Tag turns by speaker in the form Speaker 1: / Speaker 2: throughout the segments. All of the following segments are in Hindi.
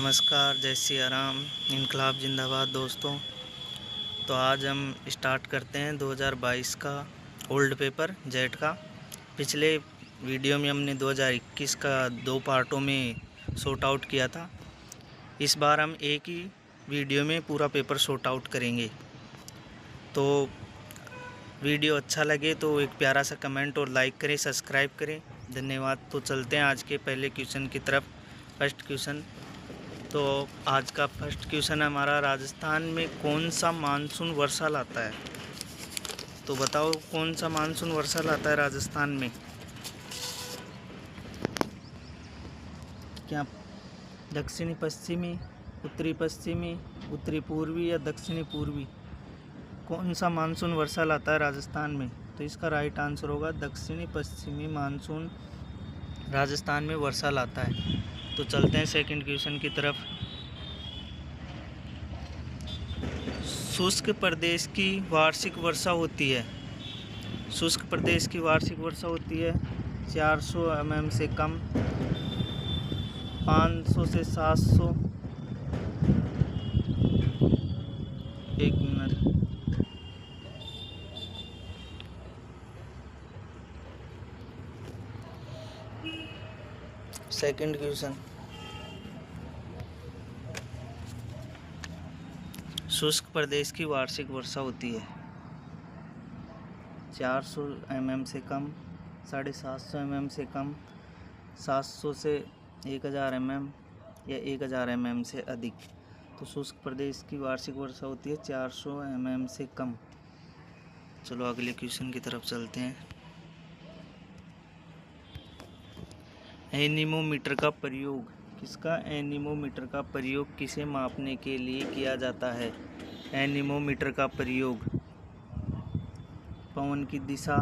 Speaker 1: नमस्कार, जय सिया राम, इनकलाब जिंदाबाद दोस्तों। तो आज हम स्टार्ट करते हैं 2022 का ओल्ड पेपर जेट का। पिछले वीडियो में हमने 2021 का 2 पार्टों में सॉर्ट आउट किया था। इस बार हम एक ही वीडियो में पूरा पेपर सॉर्ट आउट करेंगे। तो वीडियो अच्छा लगे तो एक प्यारा सा कमेंट और लाइक करें, सब्सक्राइब करें। धन्यवाद। तो चलते हैं आज के पहले क्वेश्चन की तरफ। First question. तो आज का फर्स्ट क्वेश्चन हमारा, राजस्थान में कौन सा मानसून वर्षा लाता है? तो बताओ कौन सा मानसून वर्षा लाता है राजस्थान में? क्या दक्षिणी पश्चिमी, उत्तरी पश्चिमी, उत्तरी पूर्वी या दक्षिणी पूर्वी? कौन सा मानसून वर्षा लाता है राजस्थान में? तो इसका राइट आंसर होगा दक्षिणी पश्चिमी मानसून राजस्थान में वर्षा लाता है। तो चलते हैं सेकंड क्वेश्चन की तरफ। शुष्क प्रदेश की वार्षिक वर्षा होती है। शुष्क प्रदेश की वार्षिक वर्षा होती है 400 mm से कम, 500 से 700। एक मिनट। Second question. शुष्क प्रदेश की वार्षिक वर्षा होती है 400 mm से कम, 750 mm से कम, 700 से 1000 mm या 1000 mm से अधिक। तो शुष्क प्रदेश की वार्षिक वर्षा होती है 400 mm से कम। चलो अगले क्वेश्चन की तरफ चलते हैं। एनीमोमीटर का प्रयोग किसका? एनीमोमीटर का प्रयोग किसे मापने के लिए किया जाता है? एनीमोमीटर का प्रयोग पवन की दिशा,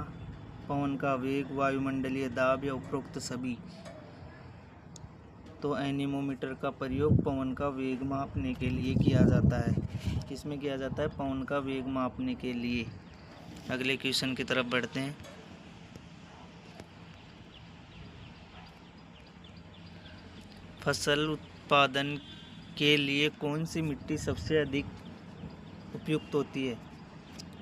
Speaker 1: पवन का वेग, वायुमंडलीय दाब या उपरोक्त सभी। तो एनीमोमीटर का प्रयोग पवन का वेग मापने के लिए किया जाता है। किसमें किया जाता है? पवन का वेग मापने के लिए। अगले क्वेश्चन की तरफ बढ़ते हैं। फसल उत्पादन के लिए कौन सी मिट्टी सबसे अधिक उपयुक्त होती है?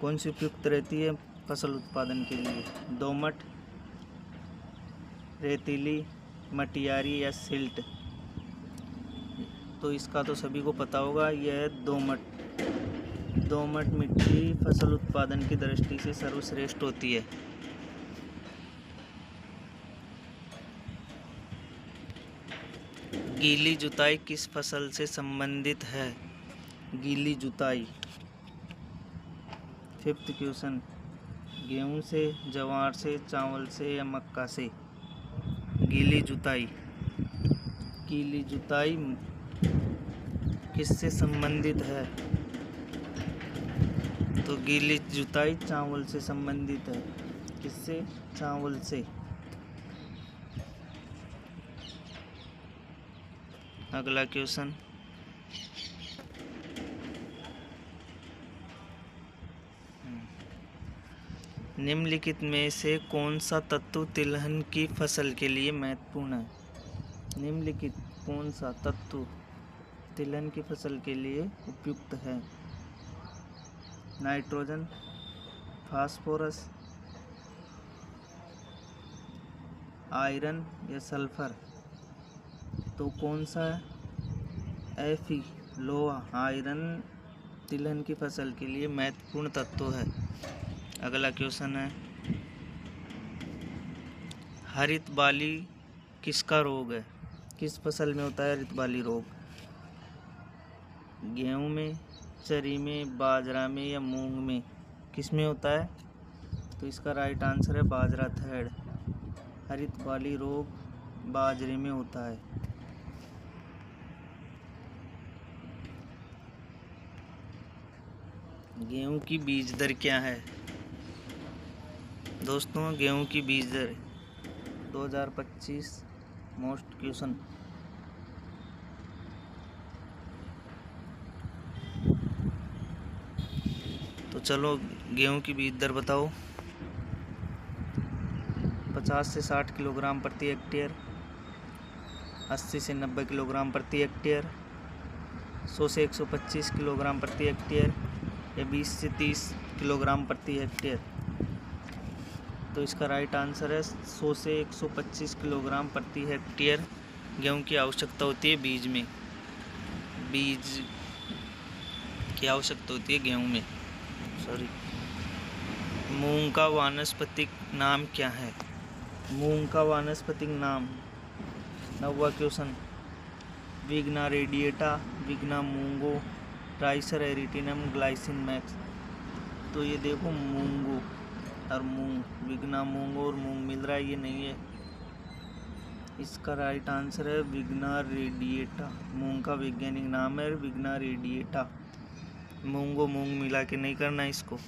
Speaker 1: कौन सी उपयुक्त रहती है फसल उत्पादन के लिए? दोमट, रेतीली, मटियारी या सिल्ट? तो इसका तो सभी को पता होगा, यह है दोमट। दोमट मिट्टी फसल उत्पादन की दृष्टि से सर्वश्रेष्ठ होती है। गीली जुताई किस फसल से संबंधित है? गीली जुताई। Fifth question. गेहूं से, ज्वार से, चावल से या मक्का से? गीली जुताई। गीली जुताई किससे संबंधित है? तो गीली जुताई चावल से संबंधित है। किससे? चावल से। अगला क्वेश्चन। निम्नलिखित में से कौन सा तत्व तिलहन की फसल के लिए महत्वपूर्ण है? निम्नलिखित कौन सा तत्व तिलहन की फसल के लिए उपयुक्त है? नाइट्रोजन, फास्फोरस, आयरन या सल्फर? तो कौन सा? Fe, लोहा, आयरन तिलहन की फसल के लिए महत्वपूर्ण तत्व है। अगला क्वेश्चन है, हरित बाली किसका रोग है? किस फसल में होता है हरित बाली रोग? गेहूं में, चरी में, बाजरा में या मूंग में? किस में होता है? तो इसका राइट आंसर है बाजरा थर्ड। हरित बाली रोग बाजरे में होता है। गेहूं की बीज दर क्या है? दोस्तों गेहूं की बीज दर 2025 मोस्ट क्वेश्चन। तो चलो गेहूं की बीज दर बताओ। 50 से 60 किलोग्राम प्रति हेक्टेयर, 80 से 90 किलोग्राम प्रति हेक्टेयर, 100 से 125 किलोग्राम प्रति हेक्टेयर या 20 से 30 किलोग्राम प्रति हेक्टेयर। तो इसका राइट आंसर है 100 से 125 किलोग्राम प्रति हेक्टेयर गेहूं की आवश्यकता होती है बीज में। बीज की आवश्यकता होती है गेहूं में, सॉरी। मूंग का वानस्पतिक नाम क्या है? मूंग का वानस्पतिक नाम, 9वां क्वेश्चन, विग्ना रेडिएटा, विग्ना मूंगो, ट्राइसर एरिटिनम, ग्लाइसिन मैक्स। तो ये देखो मूंगो और मूंग, विग्ना मूंगो और मूंग मिल रहा है, ये नहीं है। इसका राइट आंसर है विग्ना रेडिएटा। मूंग का वैज्ञानिक नाम है विग्ना रेडिएटा। मूंगो मूंग मिला के नहीं करना इसको।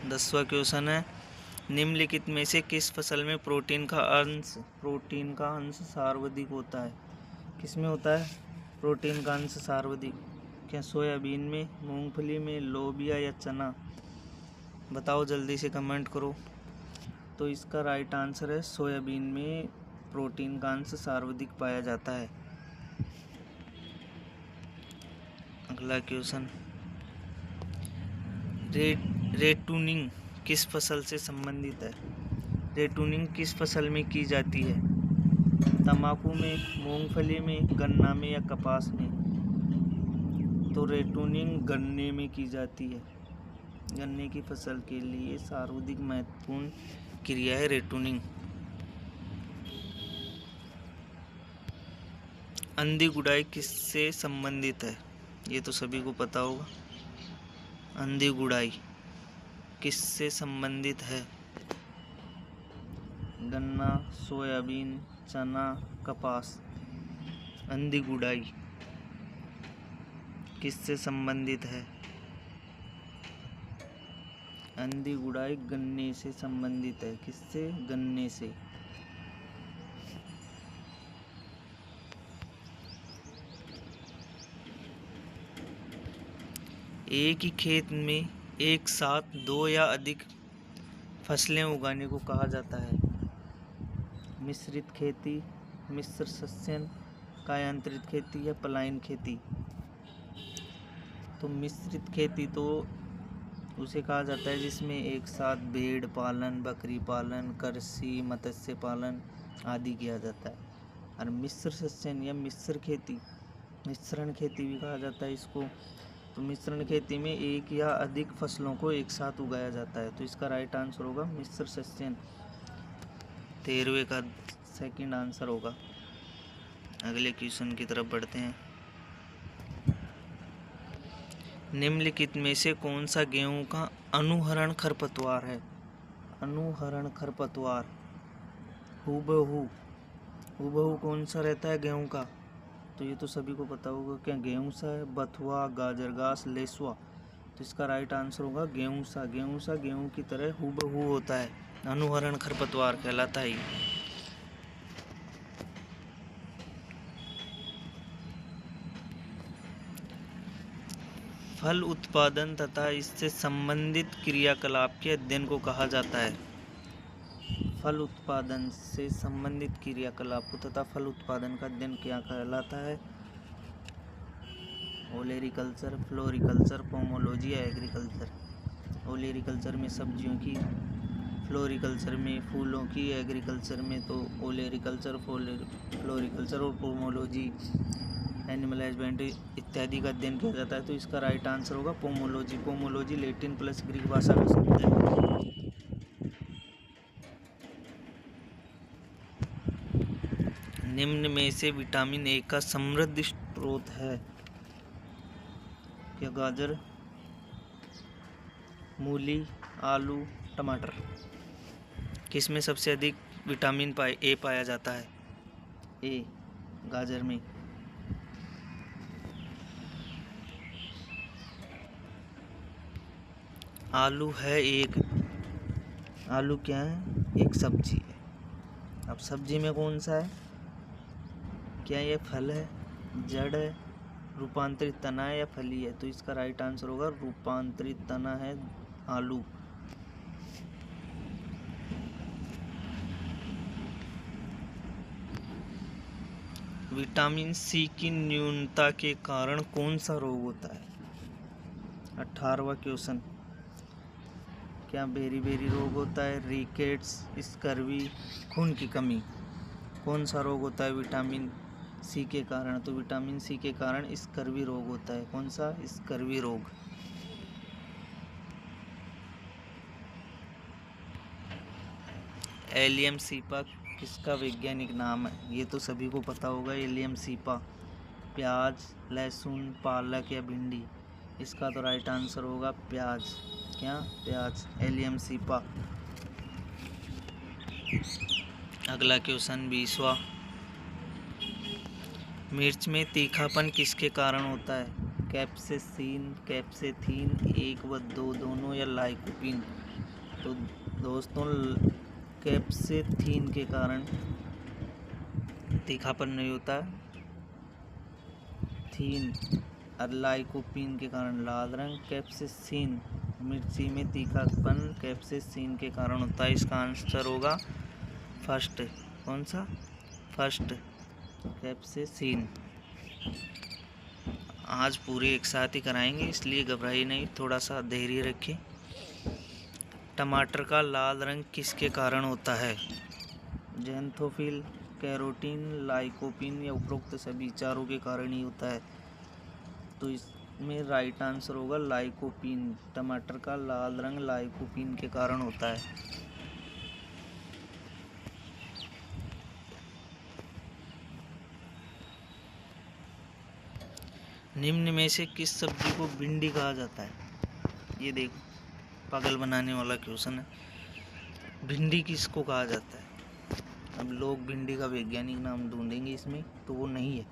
Speaker 1: दसवां क्वेश्चन है, निम्नलिखित में से किस फसल में प्रोटीन का अंश सर्वाधिक होता है? किस में होता है प्रोटीन का अंश सर्वाधिक? क्या सोयाबीन में, मूंगफली में, लोबिया या चना? बताओ जल्दी से कमेंट करो। तो इसका राइट आंसर है सोयाबीन में प्रोटीन का अंश सर्वाधिक पाया जाता है। अगला क्वेश्चन, रेटूनिंग किस फसल से संबंधित है? रेटूनिंग किस फसल में की जाती है? तंबाकू में, मूंगफली में, गन्ना में या कपास में? तो रेटूनिंग गन्ने में की जाती है। गन्ने की फसल के लिए सर्वाधिक महत्वपूर्ण क्रिया है रेटूनिंग। अंधी गुड़ाई किससे संबंधित है? ये तो सभी को पता होगा। अंधी गुड़ाई किससे संबंधित है? गन्ना, सोयाबीन, चना, कपास। अंधी गुड़ाई किससे संबंधित है? अंधी गुड़ाई गन्ने से संबंधित है। किससे? गन्ने से। एक ही खेत में एक साथ 2 या अधिक फसलें उगाने को कहा जाता है। मिश्रित खेती, मिश्र सस्यन, कायांतरित खेती या पलायन खेती। तो मिश्रित खेती तो उसे कहा जाता है जिसमें एक साथ भेड़ पालन, बकरी पालन, कृषि, मत्स्य पालन आदि किया जाता है। और मिश्र सस्यन या मिश्र खेती, मिश्रण खेती भी कहा जाता है इसको। तो मिश्रण खेती में एक या अधिक फसलों को एक साथ उगाया जाता है। तो इसका राइट आंसर होगा मिश्र सस्यन। 13वें का सेकंड आंसर होगा। अगले क्वेश्चन की तरफ बढ़ते हैं। निम्नलिखित में से कौन सा गेहूं का अनुहरण खरपतवार है? अनुहरण खरपतवार हुबहू कौन सा रहता है गेहूं का? तो ये तो सभी को पता होगा। क्या गेहूं सा है, बथुआ, गाजर घास, लेसुआ? तो इसका राइट आंसर होगा गेहूं सा। गेहूं सा गेहूं की तरह हुबहू होता है, अनुहरण खरपतवार कहलाता है। फल उत्पादन तथा इससे संबंधित क्रियाकलाप के अध्ययन को कहा जाता है। फल उत्पादन से संबंधित क्रियाकलाप तथा फल उत्पादन का अध्ययन क्या कहलाता है? ओलेरिकल्चर, फ्लोरिकल्चर, पोमोलॉजी या एग्रीकल्चर। ओलेरिकल्चर में सब्जियों की, फ्लोरिकल्चर में फूलों की, एग्रीकल्चर में तो ओलेरिकल्चर, फ्लोरिकल्चर और पोमोलॉजी एनिमल हस्बेंड्री इत्यादि का अध्ययन किया जाता है। तो इसका राइट आंसर होगा pomology. Pomology Latin plus Greek भाषा का शब्द है। निम्न में से विटामिन ए का समृद्ध स्रोत है? क्या गाजर, मूली, आलू, टमाटर? किस में सबसे अधिक विटामिन ए पाया जाता है? ए, गाजर में। आलू है एक, आलू क्या है? एक सब्जी है। अब सब्जी में कौन सा है? क्या ये फल है, जड़ है, रूपांतरित तना है या फली है? तो इसका राइट आंसर होगा रूपांतरित तना है आलू। विटामिन सी की न्यूनता के कारण कौन सा रोग होता है? 18वां क्वेश्चन, क्या बेरी रोग होता है, रिकेट्स, स्कर्वी, खून की कमी? कौन सा रोग होता है विटामिन सी के कारण? तो विटामिन सी के कारण स्कर्वी रोग होता है। कौन सा? स्कर्वी रोग। एलियम सीपा किसका वैज्ञानिक नाम है? ये तो सभी को पता होगा। एलियम सीपा प्याज, लहसुन, पालक या भिंडी? इसका तो राइट आंसर होगा प्याज। क्या? प्याज, एलियम सीपा। अगला क्वेश्चन 20वां, मिर्च में तीखापन किसके कारण होता है? कैप्सेसिन, कैप्सेथीन, 1 व 2 दोनों, या लाइकोपीन? तो दोस्तों कैप्सेथीन के कारण तीखापन नहीं होता, थीन और लाइकोपीन के कारण लाल रंग। कैप्सेसिन, मिर्ची में तीखापन कैप्सेसिन के कारण होता है। इसका आंसर होगा फर्स्ट। कौन सा? First, capsaicin. आज पूरे एक साथ ही कराएंगे, इसलिए घबराइए नहीं, थोड़ा सा धैर्य रखें। टमाटर का लाल रंग किसके कारण होता है? ज़ैंथोफिल, कैरोटीन, लाइकोपीन या उपरोक्त सभी चारों के कारण ही होता है। तो इसमें राइट आंसर होगा लाइकोपीन। टमाटर का लाल रंग लाइकोपीन के कारण होता है। निम्न में से किस सब्जी को भिंडी कहा जाता है? ये देखो, पागल बनाने वाला क्वेश्चन है। भिंडी किसको कहा जाता है? अब लोग भिंडी का वैज्ञानिक नाम ढूंढेंगे इसमें, तो वो नहीं है।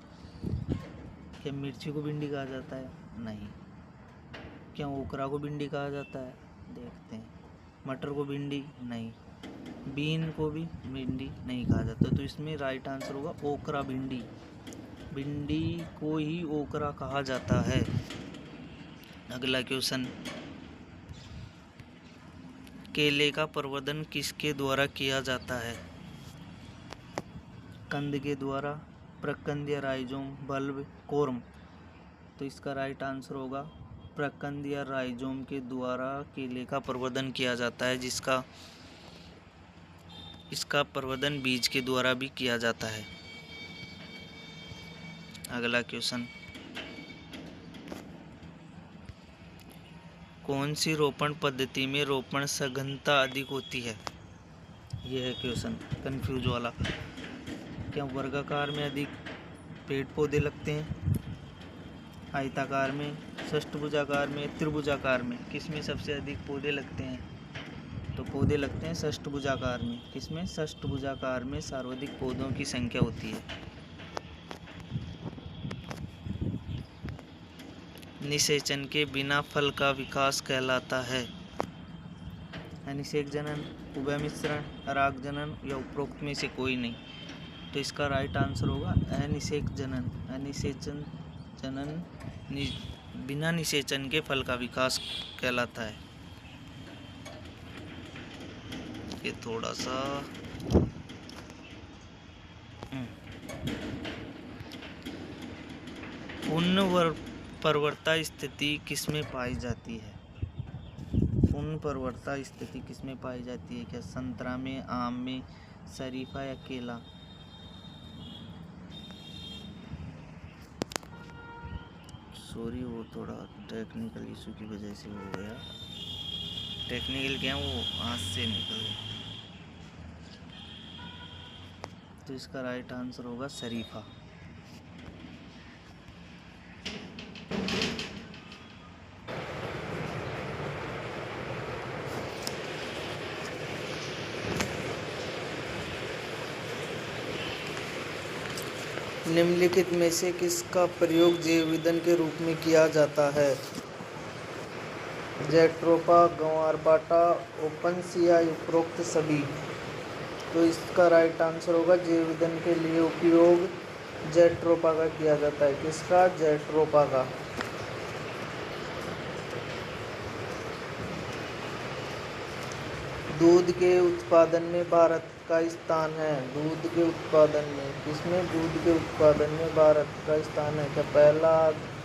Speaker 1: क्या मिर्ची को भिंडी कहा जाता है? नहीं। क्या ओकरा को भिंडी कहा जाता है? देखते हैं। मटर को भिंडी? नहीं। बीन को भी भिंडी नहीं कहा जाता। तो इसमें राइट आंसर होगा ओकरा भिंडी। भिंडी को ही ओकरा कहा जाता है। अगला क्वेश्चन, केले का प्रवर्धन किसके द्वारा किया जाता है? कंद के द्वारा, प्रकंद या राइजोम, बल्ब, कोर्म? तो इसका राइट आंसर होगा प्रकंद या राइजोम के द्वारा केले का प्रवर्धन किया जाता है, इसका प्रवर्धन बीज के द्वारा भी किया जाता है। अगला क्वेश्चन, कौन सी रोपण पद्धति में रोपण सघनता अधिक होती है? यह है क्वेश्चन कंफ्यूज वाला। क्या वर्गाकार में अधिक पेड़ पौधे लगते हैं, आयताकार में, षष्ठभुजाकार में, त्रिभुजाकार में? किसमें सबसे अधिक पौधे लगते हैं? तो पौधे लगते हैं षष्ठभुजाकार में। किसमें? षष्ठभुजाकार में सर्वाधिक पौधों की संख्या होती है। निषेचन के बिना फल का विकास कहलाता है? अनिषेक जनन, उभय मिश्रण, राग जनन या उपरोक्त में से कोई नहीं? तो इसका राइट आंसर होगा अनिषेक जनन। अनिषेचन जनन बिना निषेचन के फल का विकास कहलाता है। ये थोड़ा सा पुनर्प्रवर्ता स्थिति किसमें पाई जाती है? पुनर्प्रवर्ता स्थिति किसमें पाई जाती है? क्या संतरा में, आम में, शरीफा या केला? सॉरी, वो थोड़ा टेक्निकल इशू की वजह से हो गया। टेक्निकल क्या, वो हाथ से निकल गया। तो इसका राइट आंसर होगा शरीफा। निम्नलिखित में से किसका प्रयोग जैव ईंधन के रूप में किया जाता है? जेट्रोफा, ग्वारबाटा, ओपनसिया, उपरोक्त सभी? तो इसका राइट आंसर होगा जैव ईंधन के लिए उपयोग जेट्रोफा का किया जाता है। किसका? जेट्रोफा का। दूध के उत्पादन में भारत का स्थान है। दूध के उत्पादन में, किसमें? दूध के उत्पादन में भारत का स्थान है। क्या पहला,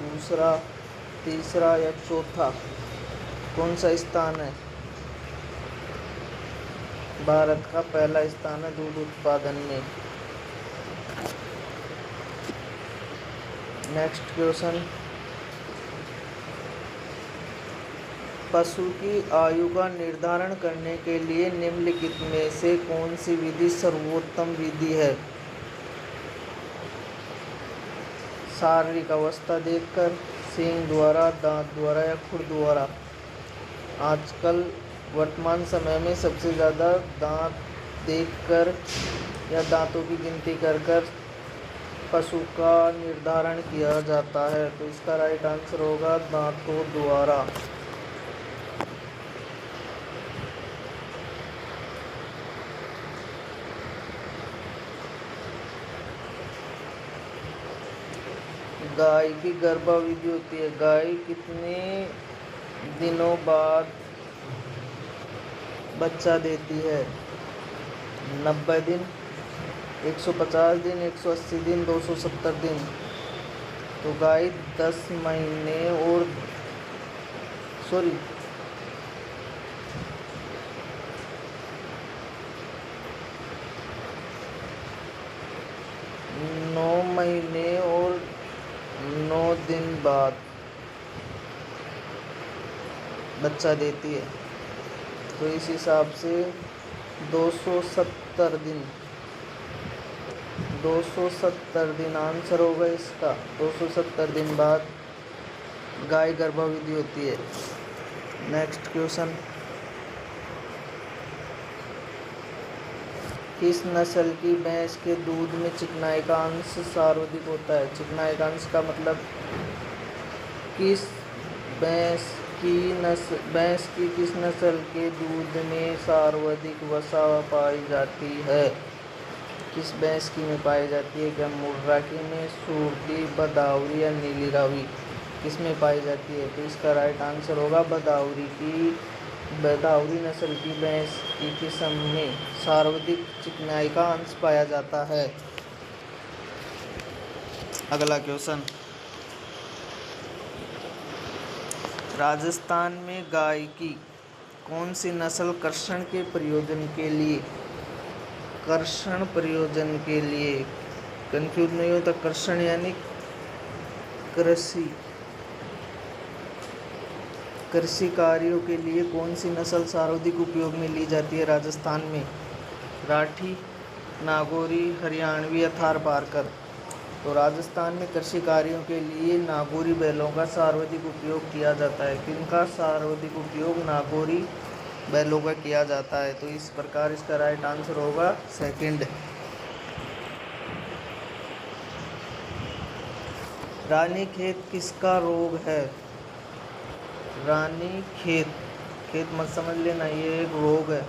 Speaker 1: दूसरा, तीसरा या चौथा? कौन सा स्थान है? भारत का पहला स्थान है दूध उत्पादन में। नेक्स्ट क्वेश्चन, पशु की आयु का निर्धारण करने के लिए निम्नलिखित में से कौन सी विधि सर्वोत्तम विधि है? शारीरिक अवस्था देखकर, सींग द्वारा, दांत द्वारा या खुर द्वारा? आजकल वर्तमान समय में सबसे ज़्यादा दांत देखकर या दांतों की गिनती कर कर पशु का निर्धारण किया जाता है। तो इसका राइट आंसर होगा दांतों द्वारा। गाय की गर्भावधि होती है। गाय कितने दिनों बाद बच्चा देती है? 90 दिन, 150 दिन, 180 दिन, 270 दिन। तो गाय 10 महीने और 9 महीने और 9 दिन बाद बच्चा देती है। तो इस हिसाब से 270 दिन, 270 दिन आंसर होगा इसका। 270 दिन बाद गाय गर्भावधि होती है। नेक्स्ट क्वेश्चन, किस नस्ल की भैंस के दूध में चिकनाई का अंश सर्वाधिक होता है? चिकनाई का अंश का मतलब किस भैंस की किस नस्ल के दूध में सर्वाधिक वसा पाई जाती है? किस भैंस की में पाई जाती है? क्या मुर्रा की में, सूरती, बदाऊरी या नीली रावी? किस में पाई जाती है? तो इसका राइट आंसर होगा बदाऊरी की। बदाऊरी नस्ल की भैंस की किस्म में सर्वाधिक चिकनाई का अंश पाया जाता है। अगला क्वेश्चन, राजस्थान में गाय की कौन सी नस्ल कृषण के प्रयोजन के लिए, कृषण प्रयोजन के लिए, कंफ्यूज नहीं होता, कृषण यानी कृषि कार्यों के लिए कौन सी नस्ल सर्वाधिक उपयोग में ली जाती है राजस्थान में? राठी, नागौरी, हरियाणवी या थार पारकर? तो राजस्थान में कृषि कार्यों के लिए नागौरी बैलों का सर्वाधिक उपयोग किया जाता है। किनका सर्वाधिक उपयोग? नागौरी बैलों का किया जाता है। तो इस प्रकार इसका राइट आंसर होगा सेकंड। रानीखेत किसका रोग है? रानीखेत मत समझ लेना, ये एक रोग है।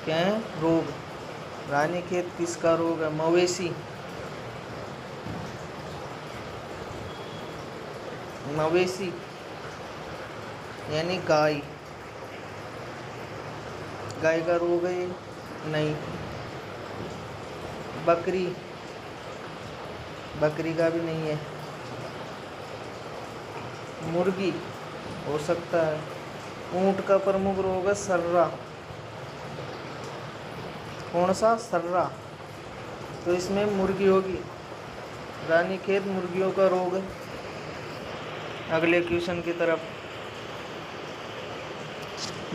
Speaker 1: क्या है? रोग। रानीखेत किसका रोग है? मवेशी यानी गाय का रोग है? नहीं। बकरी का भी नहीं है। मुर्गी हो सकता है। ऊंट का प्रमुख रोग है सर्रा। कौन सा? सर्रा। तो इसमें मुर्गी होगी। रानीखेत मुर्गियों का रोग है। अगले क्वेश्चन की तरफ,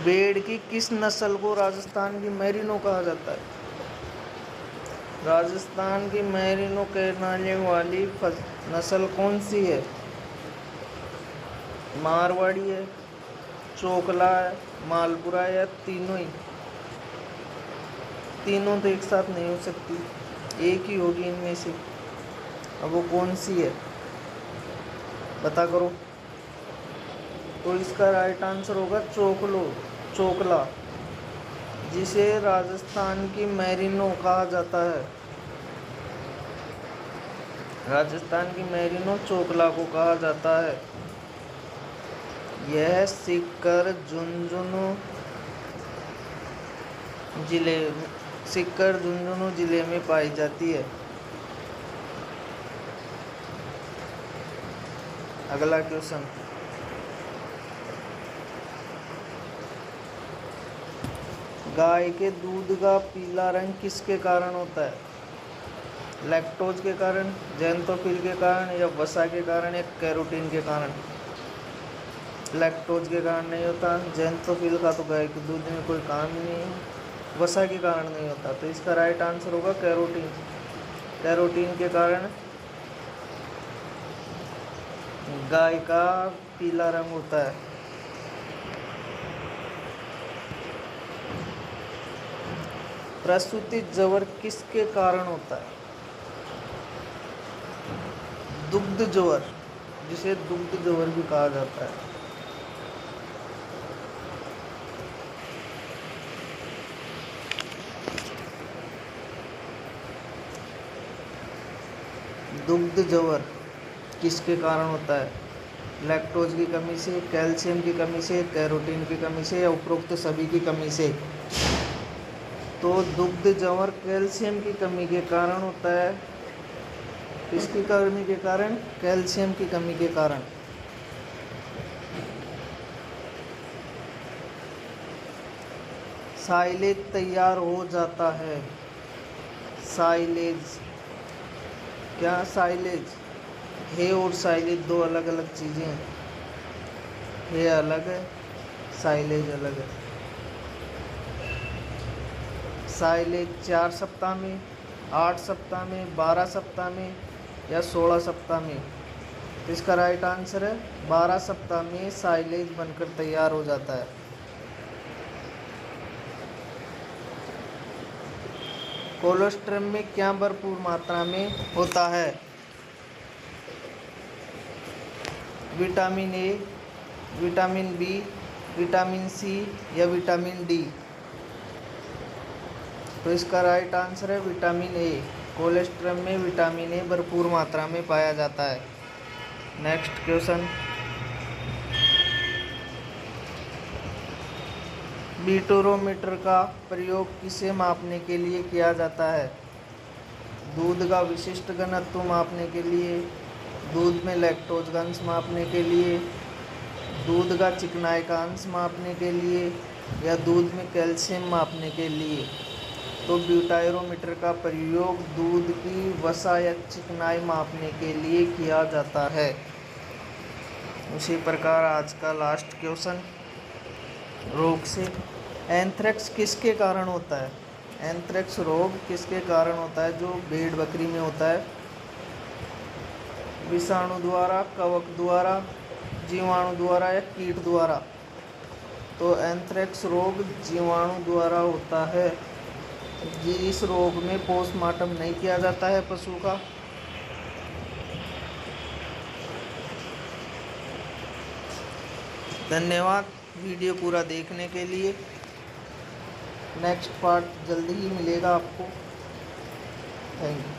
Speaker 1: भेड़ की किस नस्ल को राजस्थान की मैरिनो कहा जाता है? राजस्थान की मैरिनो कहलाने वाली नस्ल कौन सी है? मारवाड़ी है, चोकला है, मालपुरा है या तीनों ही? तीनों तो एक साथ नहीं हो सकती, एक ही होगी इनमें से। अब वो कौन सी है पता करो। तो इसका राइट आंसर होगा चोकला, जिसे राजस्थान की मैरिनो कहा जाता है। राजस्थान की मैरिनो चोकला को कहा जाता है। यह सीकर, झुंझुनू, जिले सिक्कर झुंझुनू जिले में पाई जाती है। अगला क्वेश्चन, गाय के दूध का पीला रंग किसके कारण होता है? लैक्टोज के कारण, ज़ैंथोफिल के कारण, या वसा के कारण, या कैरोटीन के कारण? लैक्टोज के कारण नहीं होता। ज़ैंथोफिल का तो गाय के दूध में कोई काम ही नहीं है। वसा के कारण नहीं होता, तो इसका राइट आंसर होगा कैरोटीन। कैरोटीन के कारण गाय का पीला रंग होता है। प्रसूति जवर किसके कारण होता है? दुग्ध जवर, जिसे दुग्ध जवर भी कहा जाता है। दुग्ध जवर किसके कारण होता है? लैक्टोज की कमी से, कैल्शियम की कमी से, कैरोटीन की कमी से, या उपरोक्त सभी की कमी से? तो दुग्ध जवर कैल्शियम की कमी के कारण होता है। किसकी कमी के कारण? कैल्शियम की कमी के कारण। साइलेज तैयार हो जाता है। साइलेज, क्या साइलेज? हे और साइलेज दो अलग अलग चीज़ें हैं। हे अलग है, साइलेज अलग है। साइलेज 4 सप्ताह में, 8 सप्ताह में, 12 सप्ताह में, या 16 सप्ताह में? तो इसका राइट आंसर है 12 सप्ताह में साइलेज बनकर तैयार हो जाता है। कोलोस्ट्रम में क्या भरपूर मात्रा में होता है? Vitamin A, vitamin B, vitamin C, या विटामिन डी? तो इसका राइट आंसर है विटामिन ए। कोलेस्ट्रम में विटामिन ए भरपूर मात्रा में पाया जाता है। नेक्स्ट क्वेश्चन, बीटोरोमीटर का प्रयोग किसे मापने के लिए किया जाता है? दूध का विशिष्ट घनत्व मापने के लिए, दूध में लैक्टोज का अंश मापने के लिए, दूध का चिकनाई का अंश मापने के लिए, या दूध में कैल्शियम मापने के लिए? तो ब्यूटायरोमीटर का प्रयोग दूध की वसा या चिकनाई मापने के लिए किया जाता है। उसी प्रकार आज का लास्ट क्वेश्चन, रोग से, एंथ्रेक्स किसके कारण होता है? एंथ्रेक्स रोग किसके कारण होता है जो भेड़ बकरी में होता है? विषाणु द्वारा, कवक द्वारा, जीवाणु द्वारा, या कीट द्वारा? तो एंथ्रेक्स रोग जीवाणु द्वारा होता है। इस रोग में पोस्टमार्टम नहीं किया जाता है पशु का। धन्यवाद वीडियो पूरा देखने के लिए। नेक्स्ट पार्ट जल्दी ही मिलेगा आपको। Thank you.